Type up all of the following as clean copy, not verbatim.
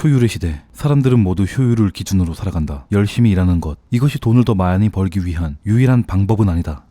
효율의 시대. 사람들은 모두 효율을 기준으로 살아간다. 열심히 일하는 것. 이것이 돈을 더 많이 벌기 위한 유일한 방법은 아니다.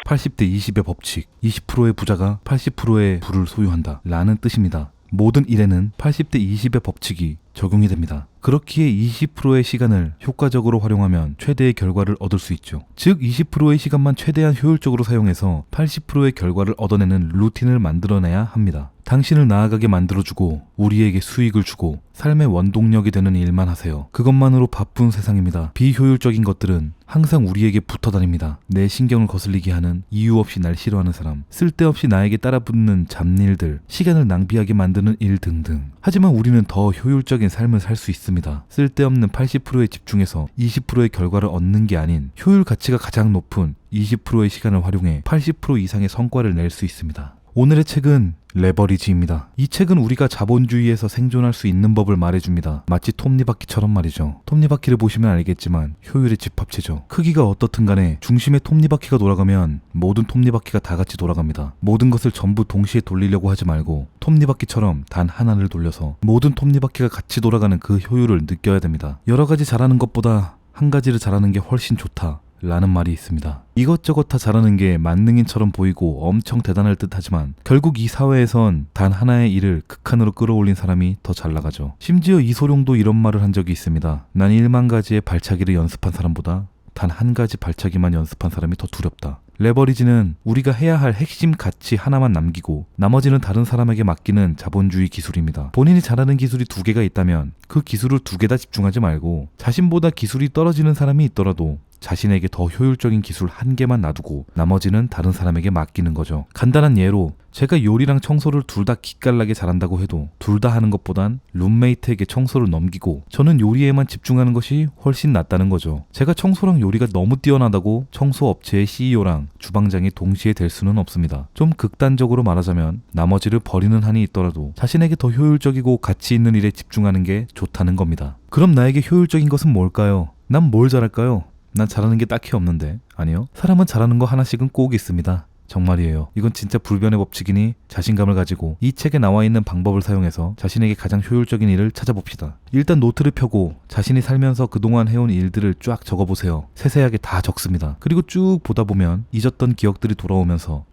80대 20의 법칙. 20%의 부자가 80%의 부를 소유한다. 라는 뜻입니다. 모든 일에는 80대 20의 법칙이 적용이 됩니다. 그렇기에 20%의 시간을 효과적으로 활용하면 최대의 결과를 얻을 수 있죠. 즉 20%의 시간만 최대한 효율적으로 사용해서 80%의 결과를 얻어내는 루틴을 만들어내야 합니다. 당신을 나아가게 만들어주고 우리에게 수익을 주고 삶의 원동력이 되는 일만 하세요. 그것만으로 바쁜 세상입니다. 비효율적인 것들은 항상 우리에게 붙어다닙니다. 내 신경을 거슬리게 하는, 이유 없이 날 싫어하는 사람, 쓸데없이 나에게 따라붙는 잡일들, 시간을 낭비하게 만드는 일 등등. 하지만 우리는 더 효율적인 삶을 살 수 있습니다. 쓸데없는 80%에 집중해서 20%의 결과를 얻는 게 아닌 효율 가치가 가장 높은 20%의 시간을 활용해 80% 이상의 성과를 낼 수 있습니다. 오늘의 책은 레버리지입니다. 이 책은 우리가 자본주의에서 생존할 수 있는 법을 말해줍니다. 마치 톱니바퀴처럼 말이죠. 톱니바퀴를 보시면 알겠지만 효율의 집합체죠. 크기가 어떻든 간에 중심에 톱니바퀴가 돌아가면 모든 톱니바퀴가 다 같이 돌아갑니다. 모든 것을 전부 동시에 돌리려고 하지 말고 톱니바퀴처럼 단 하나를 돌려서 모든 톱니바퀴가 같이 돌아가는 그 효율을 느껴야 됩니다. 여러 가지 잘하는 것보다 한 가지를 잘하는 게 훨씬 좋다. 라는 말이 있습니다. 이것저것 다 잘하는 게 만능인처럼 보이고 엄청 대단할 듯 하지만 결국 이 사회에선 단 하나의 일을 극한으로 끌어올린 사람이 더 잘 나가죠. 심지어 이소룡도 이런 말을 한 적이 있습니다. 난 1만 가지의 발차기를 연습한 사람보다 단 한 가지 발차기만 연습한 사람이 더 두렵다. 레버리지는 우리가 해야 할 핵심 가치 하나만 남기고 나머지는 다른 사람에게 맡기는 자본주의 기술입니다. 본인이 잘하는 기술이 2개가 있다면 그 기술을 2개 다 집중하지 말고 자신보다 기술이 떨어지는 사람이 있더라도 자신에게 더 효율적인 기술 1개만 놔두고 나머지는 다른 사람에게 맡기는 거죠. 간단한 예로 제가 요리랑 청소를 둘 다 기깔나게 잘한다고 해도 둘 다 하는 것보단 룸메이트에게 청소를 넘기고 저는 요리에만 집중하는 것이 훨씬 낫다는 거죠. 제가 청소랑 요리가 너무 뛰어나다고 청소업체의 CEO랑 주방장이 동시에 될 수는 없습니다. 좀 극단적으로 말하자면 나머지를 버리는 한이 있더라도 자신에게 더 효율적이고 가치 있는 일에 집중하는 게 좋다는 겁니다. 그럼 나에게 효율적인 것은 뭘까요? 난 뭘 잘할까요? 난 잘하는 게 딱히 없는데. 아니요. 사람은 잘하는 거 하나씩은 꼭 있습니다. 정말이에요. 이건 진짜 불변의 법칙이니 자신감을 가지고 이 책에 나와 있는 방법을 사용해서 자신에게 가장 효율적인 일을 찾아봅시다. 일단 노트를 펴고 자신이 살면서 그동안 해온 일들을 쫙 적어보세요. 세세하게 다 적습니다. 그리고 쭉 보다 보면 잊었던 기억들이 돌아오면서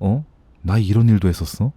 나 이런 일도 했었어?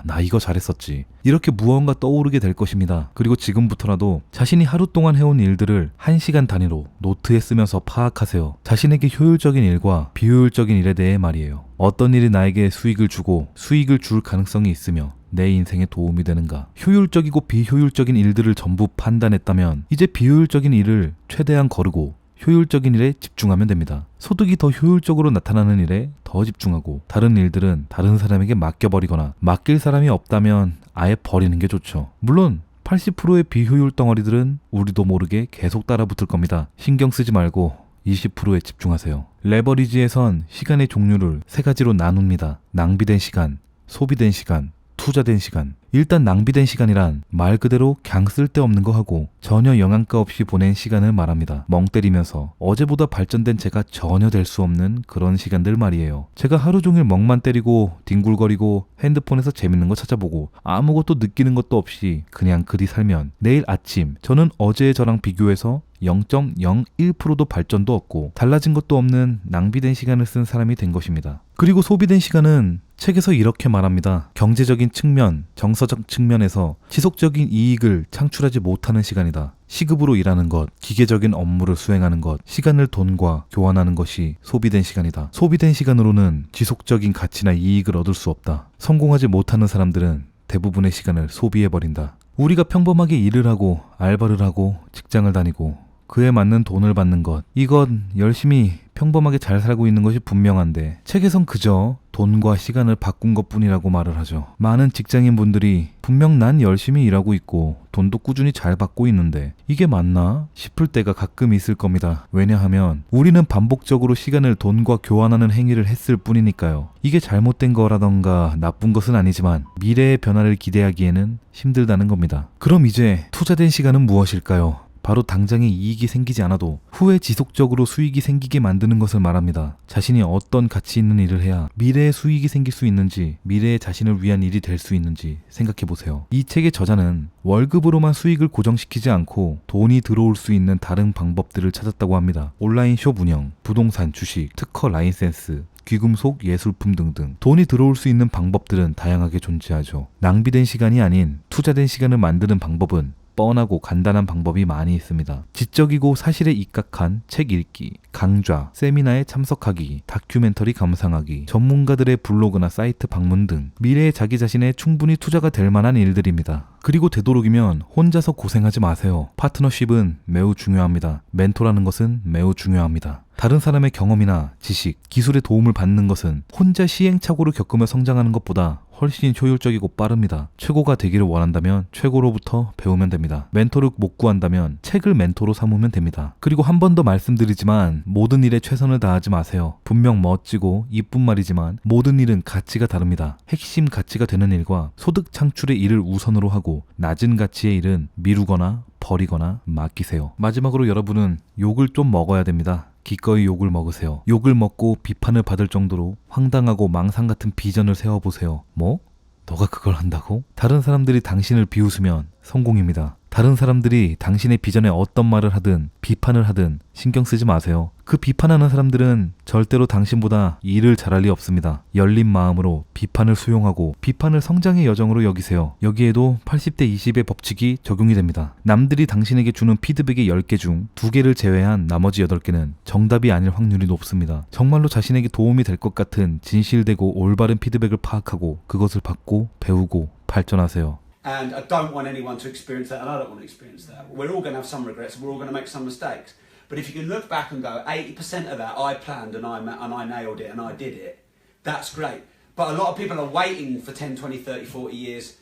나 이거 잘했었지. 이렇게 무언가 떠오르게 될 것입니다. 그리고 지금부터라도 자신이 하루 동안 해온 일들을 1시간 단위로 노트에 쓰면서 파악하세요. 자신에게 효율적인 일과 비효율적인 일에 대해 말이에요. 어떤 일이 나에게 수익을 주고 수익을 줄 가능성이 있으며 내 인생에 도움이 되는가. 효율적이고 비효율적인 일들을 전부 판단했다면 이제 비효율적인 일을 최대한 거르고 효율적인 일에 집중하면 됩니다. 소득이 더 효율적으로 나타나는 일에 더 집중하고 다른 일들은 다른 사람에게 맡겨버리거나 맡길 사람이 없다면 아예 버리는 게 좋죠. 물론 80%의 비효율 덩어리들은 우리도 모르게 계속 따라붙을 겁니다. 신경 쓰지 말고 20%에 집중하세요. 레버리지에선 시간의 종류를 3가지로 나눕니다. 낭비된 시간, 소비된 시간, 투자된 시간. 일단 낭비된 시간이란 말 그대로 그냥 쓸데없는 거 하고 전혀 영양가 없이 보낸 시간을 말합니다. 멍 때리면서 어제보다 발전된 제가 전혀 될 수 없는 그런 시간들 말이에요. 제가 하루 종일 멍만 때리고 뒹굴거리고 핸드폰에서 재밌는 거 찾아보고 아무것도 느끼는 것도 없이 그냥 그리 살면 내일 아침 저는 어제의 저랑 비교해서 0.01%도 발전도 없고 달라진 것도 없는 낭비된 시간을 쓴 사람이 된 것입니다. 그리고 소비된 시간은 책에서 이렇게 말합니다. 경제적인 측면, 정서적 측면에서 지속적인 이익을 창출하지 못하는 시간이다. 시급으로 일하는 것, 기계적인 업무를 수행하는 것, 시간을 돈과 교환하는 것이 소비된 시간이다. 소비된 시간으로는 지속적인 가치나 이익을 얻을 수 없다. 성공하지 못하는 사람들은 대부분의 시간을 소비해버린다. 우리가 평범하게 일을 하고 알바를 하고 직장을 다니고 그에 맞는 돈을 받는 것, 이건 열심히 평범하게 잘 살고 있는 것이 분명한데 책에선 그저 돈과 시간을 바꾼 것뿐이라고 말을 하죠. 많은 직장인분들이 분명 난 열심히 일하고 있고 돈도 꾸준히 잘 받고 있는데 이게 맞나 싶을 때가 가끔 있을 겁니다. 왜냐하면 우리는 반복적으로 시간을 돈과 교환하는 행위를 했을 뿐이니까요. 이게 잘못된 거라던가 나쁜 것은 아니지만 미래의 변화를 기대하기에는 힘들다는 겁니다. 그럼 이제 투자된 시간은 무엇일까요? 바로 당장의 이익이 생기지 않아도 후에 지속적으로 수익이 생기게 만드는 것을 말합니다. 자신이 어떤 가치 있는 일을 해야 미래에 수익이 생길 수 있는지, 미래의 자신을 위한 일이 될 수 있는지 생각해보세요. 이 책의 저자는 월급으로만 수익을 고정시키지 않고 돈이 들어올 수 있는 다른 방법들을 찾았다고 합니다. 온라인 숍 운영, 부동산, 주식, 특허 라이센스, 귀금속, 예술품 등등 돈이 들어올 수 있는 방법들은 다양하게 존재하죠. 낭비된 시간이 아닌 투자된 시간을 만드는 방법은 뻔하고 간단한 방법이 많이 있습니다. 지적이고 사실에 입각한 책 읽기, 강좌, 세미나에 참석하기, 다큐멘터리 감상하기, 전문가들의 블로그나 사이트 방문 등 미래의 자기 자신에 충분히 투자가 될 만한 일들입니다. 그리고 되도록이면 혼자서 고생하지 마세요. 파트너십은 매우 중요합니다. 멘토라는 것은 매우 중요합니다. 다른 사람의 경험이나 지식, 기술의 도움을 받는 것은 혼자 시행착오를 겪으며 성장하는 것보다 훨씬 효율적이고 빠릅니다. 최고가 되기를 원한다면 최고로부터 배우면 됩니다. 멘토를 못 구한다면 책을 멘토로 삼으면 됩니다. 그리고 한 번 더 말씀드리지만 모든 일에 최선을 다하지 마세요. 분명 멋지고 이쁜 말이지만 모든 일은 가치가 다릅니다. 핵심 가치가 되는 일과 소득 창출의 일을 우선으로 하고 낮은 가치의 일은 미루거나 버리거나 맡기세요. 마지막으로 여러분은 욕을 좀 먹어야 됩니다. 기꺼이 욕을 먹으세요. 욕을 먹고 비판을 받을 정도로 황당하고 망상 같은 비전을 세워보세요. 뭐? 너가 그걸 한다고? 다른 사람들이 당신을 비웃으면 성공입니다. 다른 사람들이 당신의 비전에 어떤 말을 하든 비판을 하든 신경 쓰지 마세요. 그 비판하는 사람들은 절대로 당신보다 일을 잘할 리 없습니다. 열린 마음으로 비판을 수용하고 비판을 성장의 여정으로 여기세요. 여기에도 80대 20의 법칙이 적용이 됩니다. 남들이 당신에게 주는 피드백의 10개 중 2개를 제외한 나머지 8개는 정답이 아닐 확률이 높습니다. 정말로 자신에게 도움이 될 것 같은 진실되고 올바른 피드백을 파악하고 그것을 받고 배우고 발전하세요. And I don't want anyone to experience that, and I don't want to experience that. We're all going to have some regrets, we're all going to make some mistakes. But if you can look back and go, 80% of that I planned and I nailed it and I did it, that's great. But a lot of people are waiting for 10, 20, 30, 40 years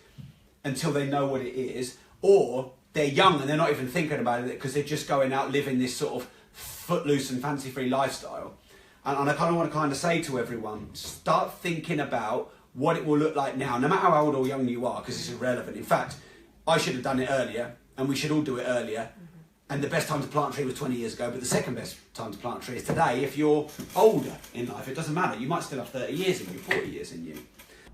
until they know what it is, or they're young and they're not even thinking about it because they're just going out living this sort of footloose and fancy-free lifestyle. And I kind of want to say to everyone, start thinking about what it will look like now, no matter how old or young you are, because it's irrelevant. In fact, I should have done it earlier, and we should all do it earlier. And the best time to plant a tree was 20 years ago, but the second best time to plant a tree is today if you're older in life. It doesn't matter. You might still have 30 years in you, 40 years in you.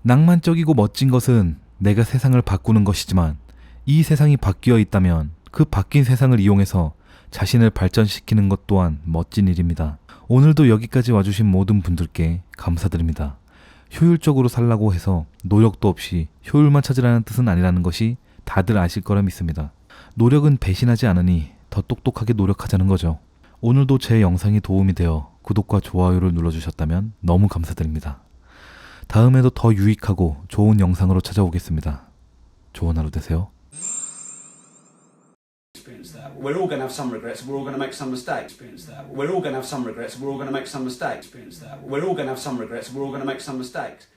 낭만적이고 멋진 것은 내가 세상을 바꾸는 것이지만 이 세상이 바뀌어 있다면 그 바뀐 세상을 이용해서 자신을 발전시키는 것 또한 멋진 일입니다. 오늘도 여기까지 와주신 모든 분들께 감사드립니다. 효율적으로 살라고 해서 노력도 없이 효율만 찾으라는 뜻은 아니라는 것이 다들 아실 거라 믿습니다. 노력은 배신하지 않으니 더 똑똑하게 노력하자는 거죠. 오늘도 제 영상이 도움이 되어 구독과 좋아요를 눌러주셨다면 너무 감사드립니다. 다음에도 더 유익하고 좋은 영상으로 찾아오겠습니다. 좋은 하루 되세요. We're all going to have some regrets, we're all going to make some mistakes. We're all going to have some regrets, we're all going to make some mistakes. We're all going to have some regrets, we're all going to make some mistakes.